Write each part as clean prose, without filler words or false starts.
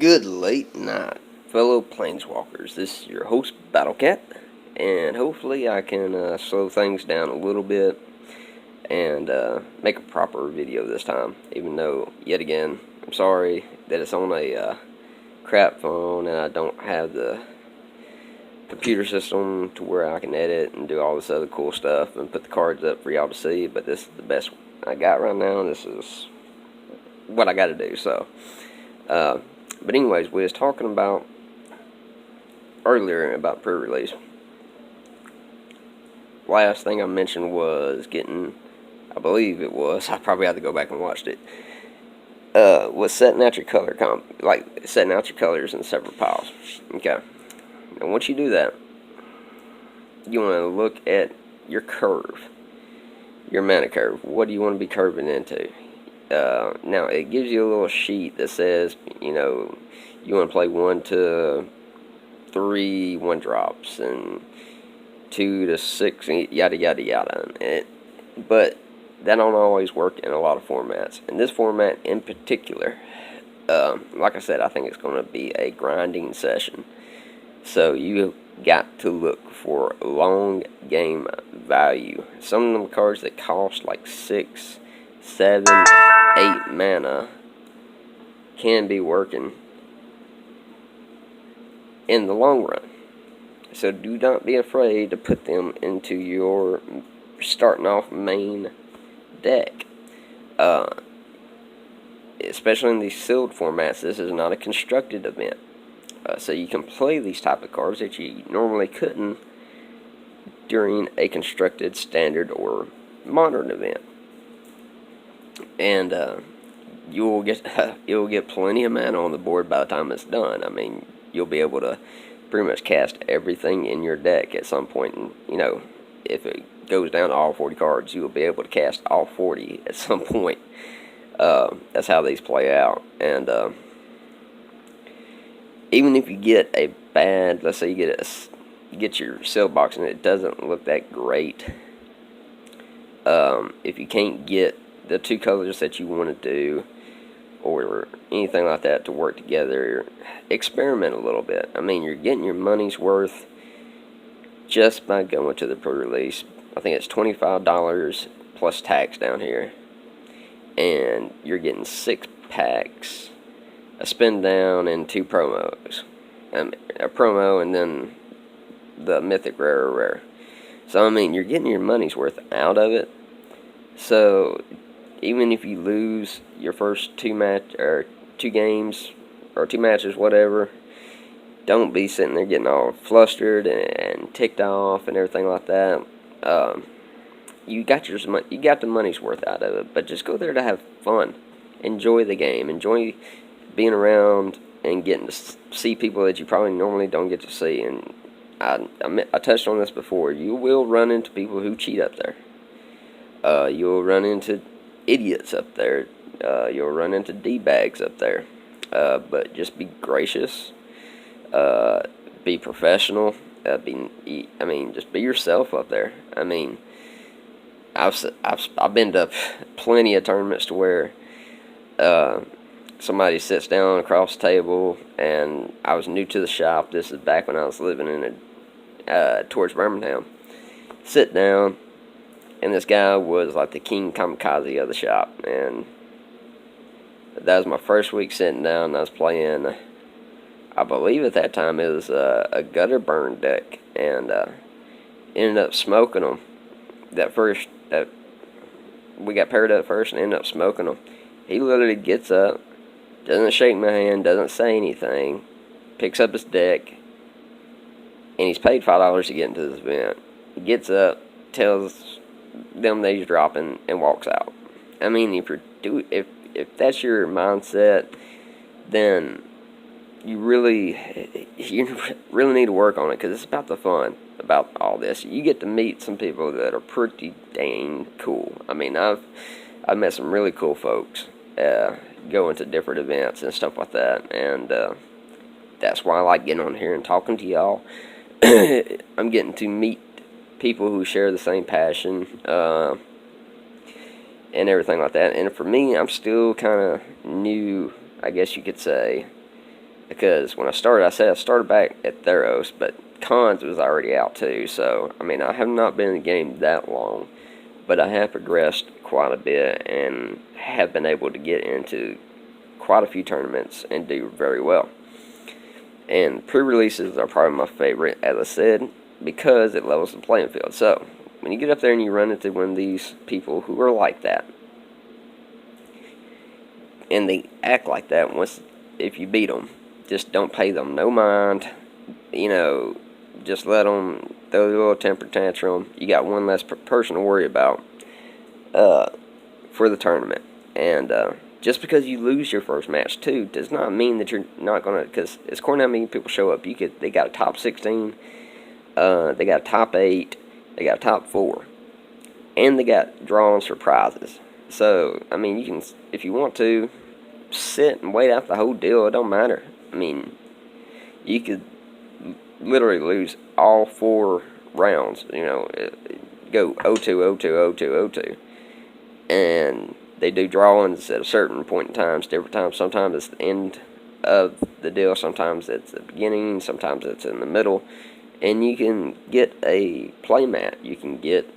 Good late night, fellow planeswalkers. This is your host, Battlecat, and hopefully I can slow things down a little bit and make a proper video this time. Even though, yet again, I'm sorry that it's on a crap phone and I don't have the computer system to where I can edit and do all this other cool stuff and put the cards up for y'all to see. But this is the best I got right now, and this is what I got to do. So. But anyways, we was talking about earlier about pre-release. Last thing I mentioned was getting, I believe it was, I probably have to go back and watch it, was setting out your color setting out your colors in separate piles. Okay. And once you do that, you want to look at your curve, your mana curve. What do you want to be curving into? Now, it gives you a little sheet that says, you know, you want to play 1 to 3 1-drops and 2 to 6, and yada, yada, yada. But that don't always work in a lot of formats. In this format in particular, like I said, I think it's going to be a grinding session. So you got to look for long game value. Some of them cards that cost like 6, 7, 8 mana can be working in the long run. So do not be afraid to put them into your starting off main deck. Especially in these sealed formats, this is not a constructed event. So you can play these type of cards that you normally couldn't during a constructed, standard, or modern event. And you'll get plenty of mana on the board by the time it's done. I mean, you'll be able to pretty much cast everything in your deck at some point. And, you know, if it goes down to all 40 cards, you'll be able to cast all 40 at some point. That's how these play out. And even if you get a bad, let's say you get your sealed box and it doesn't look that great, if you can't get the 2 colors that you want to do or anything like that to work together, experiment a little bit. I mean, you're getting your money's worth just by going to the pre-release. I think it's $25 plus tax down here, and you're getting 6 packs, a spin down, and 2 promos. A promo and then the mythic rare. So I mean, you're getting your money's worth out of it. So even if you lose your first 2 games or 2 matches, whatever, don't be sitting there getting all flustered and ticked off and everything like that. You got the money's worth out of it, but just go there to have fun, enjoy the game, enjoy being around and getting to see people that you probably normally don't get to see. And I touched on this before. You will run into people who cheat up there. You'll run into idiots up there. You'll run into D-bags up there. But just be gracious. Be professional. Just be yourself up there. I mean, I've been to plenty of tournaments to where somebody sits down across the table, and I was new to the shop. This is back when I was living in towards Birmingham. Sit down, and this guy was like the king kamikaze of the shop, and that was my first week sitting down, and I was playing, I believe at that time it was a gutter burn deck, and ended up smoking them. We got paired up first and ended up smoking them. He literally gets up, doesn't shake my hand, doesn't say anything, picks up his deck, and he's paid $5 to get into this event. He gets up, tells them that he's dropping, and walks out. I mean, if that's your mindset, then you really need to work on it, because it's about the fun about all this. You get to meet some people that are pretty dang cool. I mean, I've met some really cool folks going to different events and stuff like that, and that's why I like getting on here and talking to y'all. I'm getting to meet people who share the same passion and everything like that. And for me, I'm still kind of new, I guess you could say, because when I started, I said I started back at Theros, but Cons was already out too. So I mean, I have not been in the game that long, but I have progressed quite a bit and have been able to get into quite a few tournaments and do very well. And pre-releases are probably my favorite, as I said, because it levels the playing field. So when you get up there and you run into one of these people who are like that, and they act like that if you beat them, just don't pay them no mind. Just let them throw a little temper tantrum. You got one less person to worry about for the tournament. And just because you lose your first match too does not mean that you're not gonna. Because it's according to how many people show up. They got a top 16, they got a top 8, they got a top 4, and they got drawings for prizes. So I mean, you can, if you want to, sit and wait out the whole deal. It don't matter. I mean, you could literally lose all 4 rounds. Go 0-2, 0-2, 0-2, 0-2, and they do drawings at a certain point in time, different times. Sometimes it's the end of the deal. Sometimes it's the beginning. Sometimes it's in the middle. And you can get a play mat. You can get,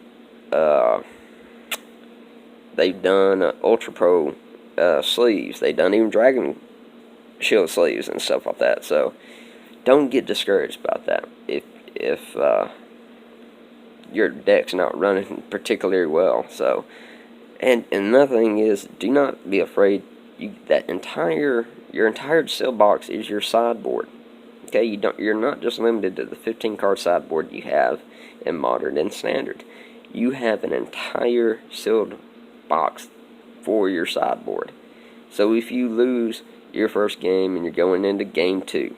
they've done Ultra Pro sleeves. They've done even Dragon Shield sleeves and stuff like that. So don't get discouraged about that. If your deck's not running particularly well. So, and another thing is, do not be afraid. Your entire sealed box is your sideboard. Okay, you're not just limited to the 15 card sideboard you have in Modern and Standard. You have an entire sealed box for your sideboard. So if you lose your first game and you're going into game 2,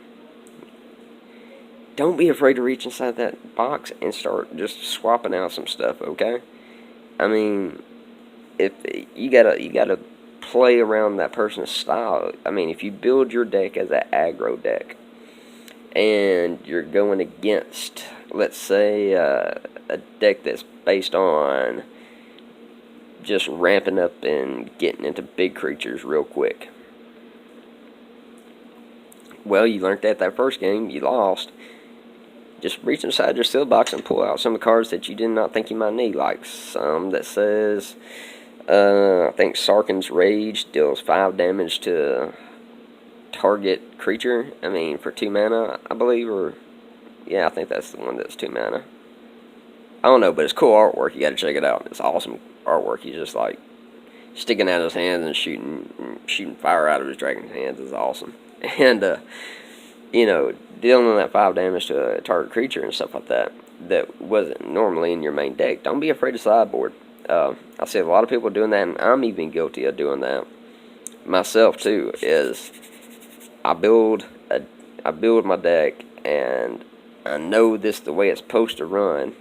don't be afraid to reach inside that box and start just swapping out some stuff, okay? I mean, if you gotta play around that person's style. I mean, if you build your deck as an aggro deck and you're going against, let's say, a deck that's based on just ramping up and getting into big creatures real quick. Well, you learned that first game, you lost. Just reach inside your sealed box and pull out some of the cards that you did not think you might need, like some that says, I think Sarkhan's Rage deals 5 damage to target creature. I mean, for 2 mana, I believe, or yeah, I think that's the one that's 2 mana. I don't know, but it's cool artwork. You got to check it out. It's awesome artwork. He's just like sticking out his hands and shooting fire out of his dragon's hands is awesome. And dealing that 5 damage to a target creature and stuff like that wasn't normally in your main deck. Don't be afraid to sideboard. I see a lot of people doing that, and I'm even guilty of doing that myself too. Is I build my deck, and I know this the way it's supposed to run,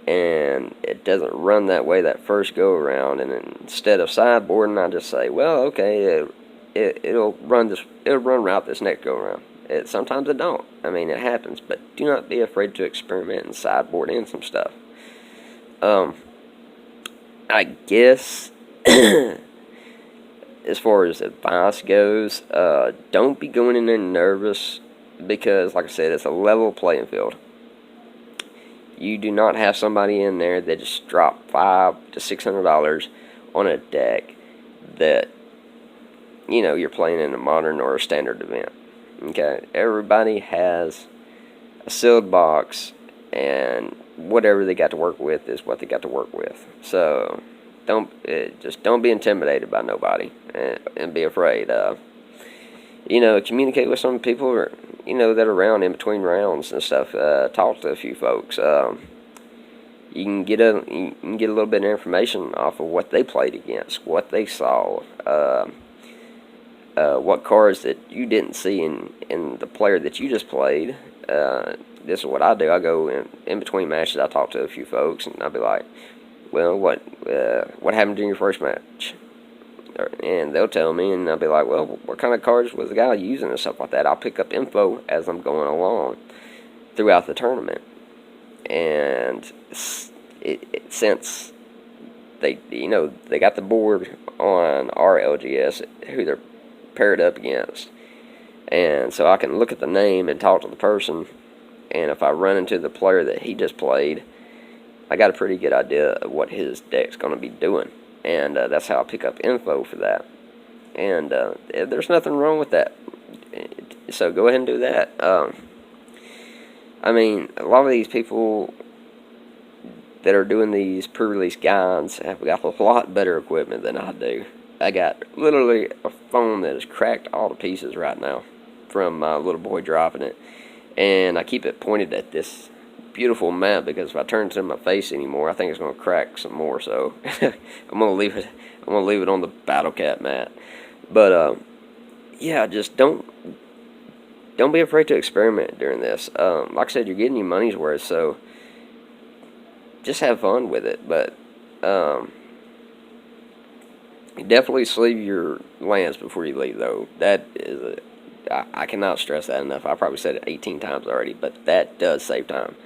and it doesn't run that way that first go around. And instead of sideboarding, I just say, well, okay, it'll run route this next go around. Sometimes it don't. I mean, it happens, but do not be afraid to experiment and sideboard in some stuff. I guess as far as advice goes, don't be going in there nervous, because, like I said, it's a level playing field. You do not have somebody in there that just dropped $500 to $600 on a deck that you're playing in a Modern or a Standard event. Okay, everybody has a sealed box, and whatever they got to work with is what they got to work with. So don't be intimidated by nobody, and be afraid. Communicate with some people that are around in between rounds and stuff. Talk to a few folks. You can get a little bit of information off of what they played against, what they saw. What cards that you didn't see in the player that you just played. This is what I do. I go in between matches. I talk to a few folks, and I'll be like, well, what happened in your first match? And they'll tell me, and I'll be like, well, what kind of cards was the guy using and stuff like that. I'll pick up info as I'm going along throughout the tournament. And since they got the board on our LGS, who they're paired up against, And so I can look at the name and talk to the person, and if I run into the player that he just played, I got a pretty good idea of what his deck's going to be doing. And that's how I pick up info for that. And there's nothing wrong with that. So go ahead and do that. I mean, a lot of these people that are doing these pre-release guides have got a lot better equipment than I do. I got literally a phone that is cracked all to pieces right now from my little boy dropping it. And I keep it pointed at this beautiful map because if I turn it to my face anymore, I think it's going to crack some more. So I'm going to leave it. I'm going to leave it on the Battle Cat mat. But yeah, just don't be afraid to experiment during this. Like I said, you're getting your money's worth, so just have fun with it. But definitely sleeve your lands before you leave, though. That is I cannot stress that enough. I probably said it 18 times already, but that does save time.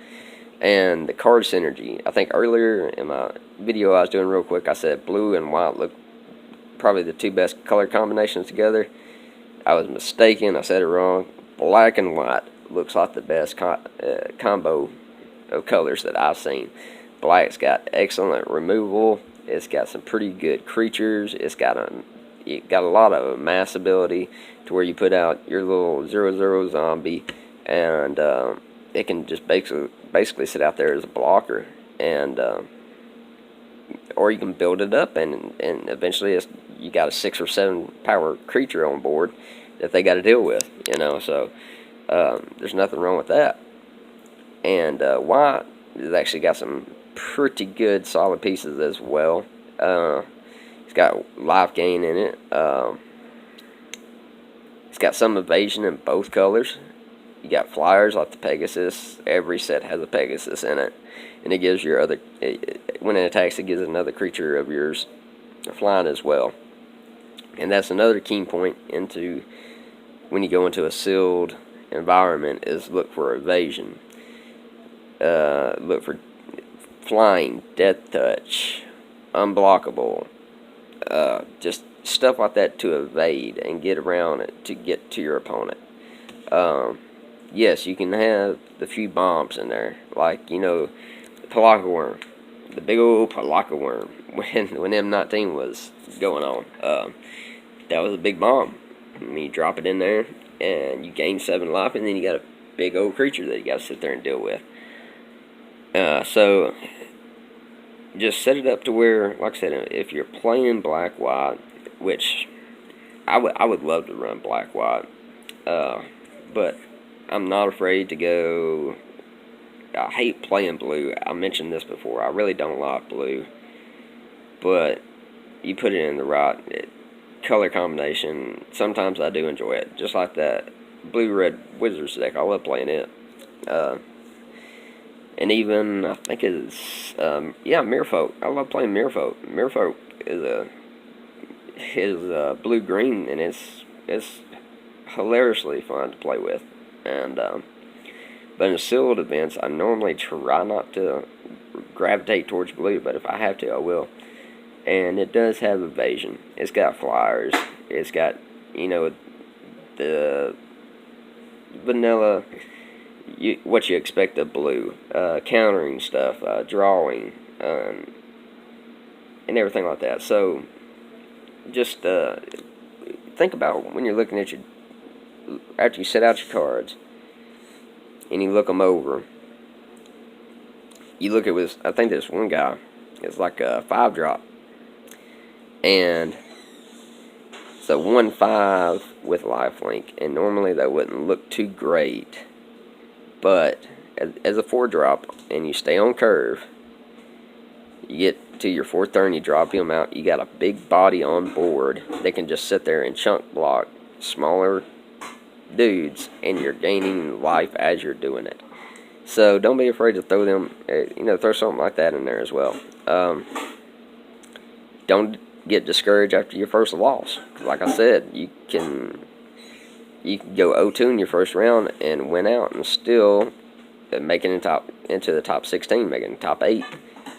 And the card synergy. I think earlier in my video I was doing real quick, I said blue and white look probably the two best color combinations together. I was mistaken. I said it wrong. Black and white looks like the best combo of colors that I've seen. Black's got excellent removal. It's got some pretty good creatures. It's got a lot of mass ability to where you put out your little 0/0 zombie, and it can just basically sit out there as a blocker, and or you can build it up, and eventually you got a 6 or 7 power creature on board that they got to deal with, you know. So there's nothing wrong with that. And white has actually got some pretty good solid pieces as well. It's got life gain in it. It's got some evasion in both colors. You got flyers like the Pegasus. Every set has a Pegasus in it, and it gives your other when it attacks, it gives another creature of yours flying as well. And that's another key point into when you go into a sealed environment is look for evasion. Look for flying, death touch, unblockable, just stuff like that to evade and get around it to get to your opponent. Yes, you can have the few bombs in there, like, you know, the Palaka Worm, the big old Palaka Worm. When M19 was going on, that was a big bomb. I mean, you drop it in there, and you gain 7 life, and then you got a big old creature that you got to sit there and deal with. So just set it up to where, like I said, if you're playing black-white, which I would love to run black-white, but I'm not afraid to go. I hate playing blue. I mentioned this before. I really don't like blue, but you put it in the right color combination, sometimes I do enjoy it. Just like that blue-red Wizards deck, I love playing it. And even, I think it's, Merfolk. I love playing Merfolk. Merfolk is blue-green, and it's hilariously fun to play with. And but in sealed events, I normally try not to gravitate towards blue, but if I have to, I will. And it does have evasion. It's got flyers. It's got, you know, the vanilla, what you expect of blue, countering stuff, drawing, and everything like that. So just think about when you're looking at after you set out your cards and you look them over. You look at I think there's one guy. It's like a 5-drop, and so 1/5 with lifelink, and normally that wouldn't look too great. But as a 4-drop, and you stay on curve, you get to your 4th turn, you drop him out, you got a big body on board that can just sit there and chunk block smaller dudes, and you're gaining life as you're doing it. So don't be afraid to throw them, throw something like that in there as well. Don't get discouraged after your first loss. Like I said, you can go 0-2 in your first round and win out and still make it into the top 16, making the top 8.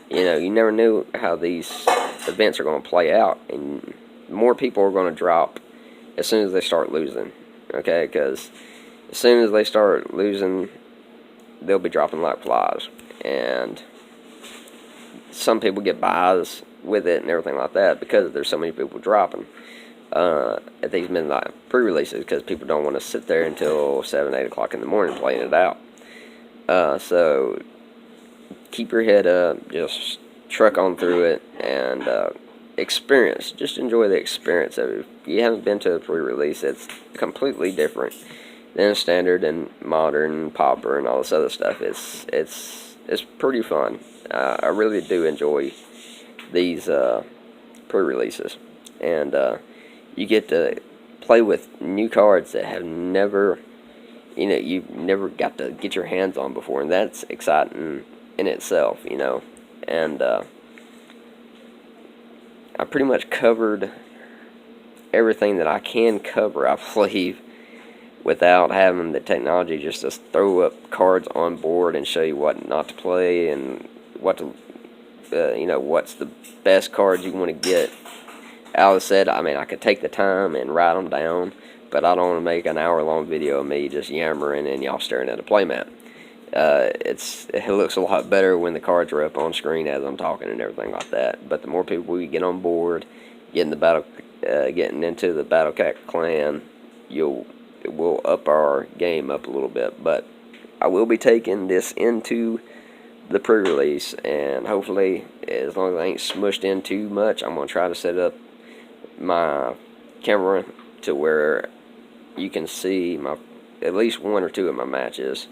You know, you never knew how these events are going to play out, and more people are going to drop as soon as they start losing. okay? Because as soon as they start losing, they'll be dropping like flies. And some people get buys with it and everything like that because there's so many people dropping at these midnight pre-releases, because people don't want to sit there until 7, 8 o'clock in the morning playing it out. So keep your head up, just truck on through it, and experience. Just enjoy the experience of it. If you haven't been to a pre-release, it's completely different than standard and modern, popper, and all this other stuff. It's pretty fun. I really do enjoy these pre-releases, and you get to play with new cards that have never, you've never got to get your hands on before, and that's exciting in itself, and I pretty much covered everything that I can cover, I believe, without having the technology just to throw up cards on board and show you what not to play and what to, what's the best cards you want to get out of the set. I mean, I could take the time and write them down, but I don't want to make an hour-long video of me just yammering and y'all staring at a playmat. It looks a lot better when the cards are up on screen as I'm talking and everything like that. But the more people we get on board, getting into the Battle Cat clan, it will up our game up a little bit. But I will be taking this into the pre-release, and hopefully, as long as I ain't smushed in too much, I'm gonna try to set up my camera to where you can see at least one or two of my matches.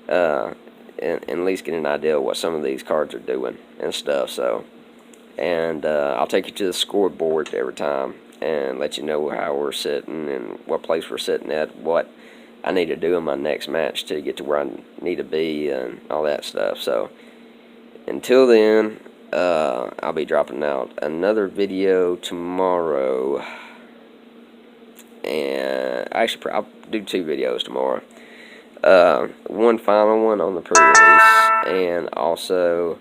And at least get an idea of what some of these cards are doing and stuff. So, and I'll take you to the scoreboard every time and let you know how we're sitting and what place we're sitting at, what I need to do in my next match to get to where I need to be and all that stuff. So, until then, I'll be dropping out another video tomorrow, and actually I'll do 2 videos tomorrow. One final one on the pre-release, and also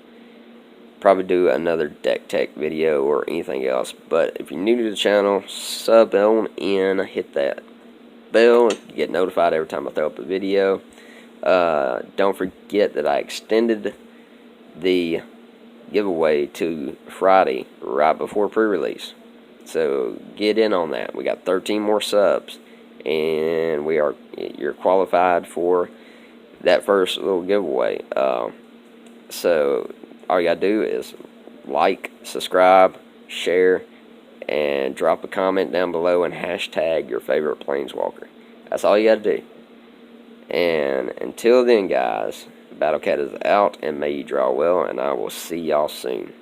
probably do another deck tech video or anything else. But if you're new to the channel, sub on in, hit that bell, get notified every time I throw up a video. Don't forget that I extended the giveaway to Friday right before pre-release, so get in on that. We got 13 more subs, and you're qualified for that first little giveaway. So all you gotta do is like, subscribe, share, and drop a comment down below and hashtag your favorite Planeswalker. That's all you gotta do. And until then, guys, Battle Cat is out, and may you draw well, and I will see y'all soon.